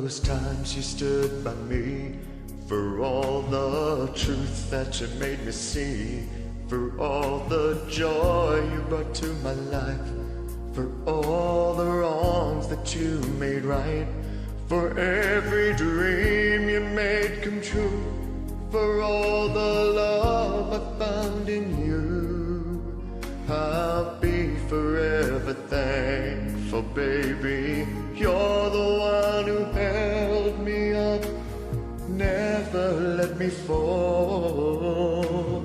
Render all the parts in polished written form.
those times you stood by me, for all the truth that you made me see, for all the joy you brought to my life, for all the wrongs that you made right, for every dream you made come true, for all the love I found in you. I'll be forever thankful, baby. You're the one who held me up, never let me fall.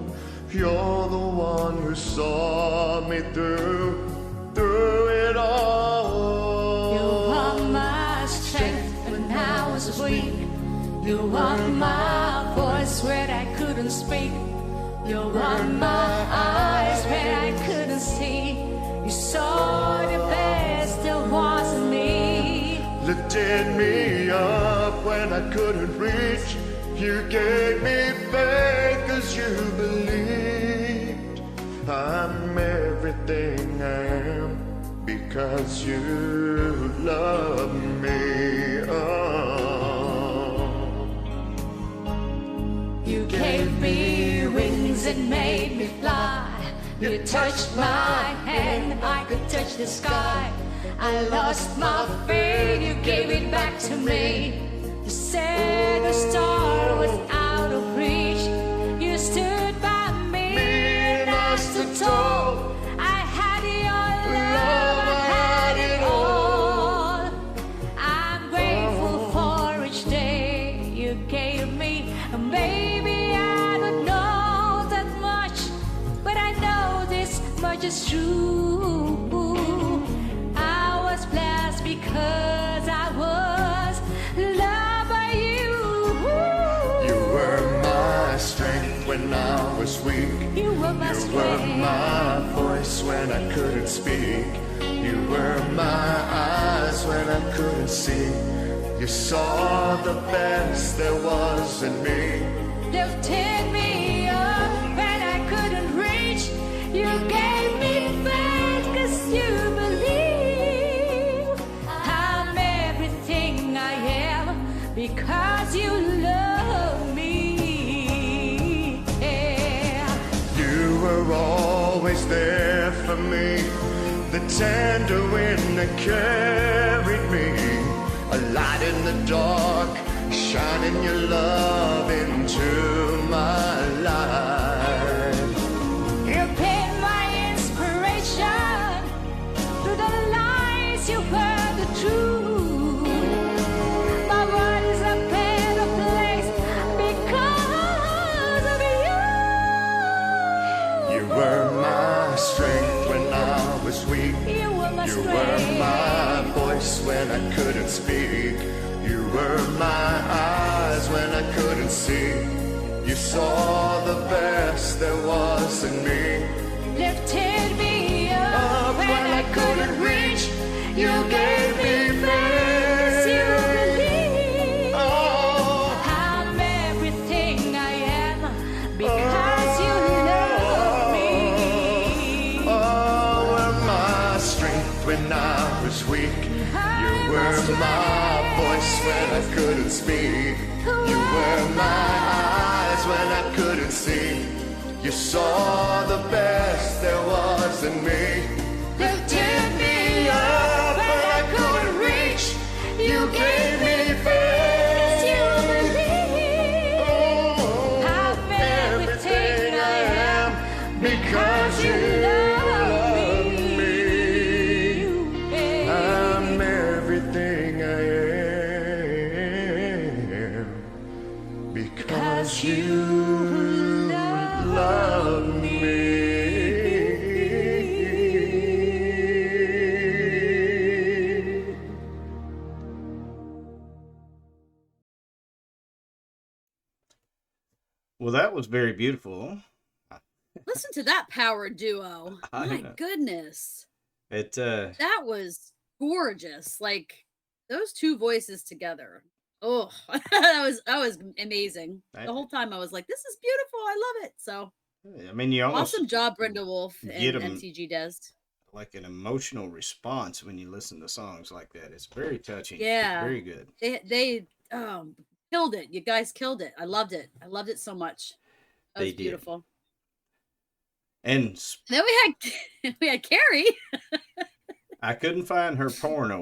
You're the one who saw me through it all. You are my strength when I was weak. You are my voice when I couldn't speak. You are my eyes when I couldn't see. You saw the best there was in me. Lifted me up when I couldn't reach. You gave me faith 'cause you believed. I'm everything I am because you love me. Oh. You gave me wings and made me fly. You touched my hand, I could touch the sky. I lost my faith, you gave it back to me. You said the star was out of reach. You stood by me and I stood tall. I had your love, I had it all. I'm grateful for each day you gave me. And baby, I don't know that much, but I know this much is true. I was blessed because I was loved by you. You were my strength when I was weak. You were my You were my voice when I couldn't speak. You were my eyes when I couldn't see. You saw the best there was in me. Lifted me up when I couldn't reach. You gave me faith 'cause you believe. I'm everything I am because you love me. Yeah. You were always there for me, the tender wind that carried me, a light in the dark, shining your love into my life. You've been my inspiration, through the lies you were the truth. My world is a better place because of you. You were my strength when I was weak. You were my You strength. were my voice when I couldn't speak. You were my eyes when I couldn't see. You saw the best there was in me. Lifted me up when I couldn't reach. You gave me faith. You believe. Oh, I'm everything I am because you love me. oh, were my strength when I was weak. You were my voice when I couldn't speak. You were my eyes when I couldn't see. You saw the best there was in me. Lifted me up when I couldn't reach. You gave me faith. You believe. Oh, I'm everything I am because you love me. I'm everything I am because you love me. Well, that was very beautiful. Listen to that power duo. I My know. goodness. It That was gorgeous. Like those two voices together. Oh, that was amazing. I- The whole time I was like, this is beautiful. I love it. So I mean, you almost awesome job, Brenda Wolf get and 'em- MTG Des. like an emotional response when you listen to songs like that. It's very touching. Yeah. Very good. They killed it. You guys killed it. I loved it. I loved it so much. That They was did. beautiful. And Then we had Carrie. I couldn't find her porno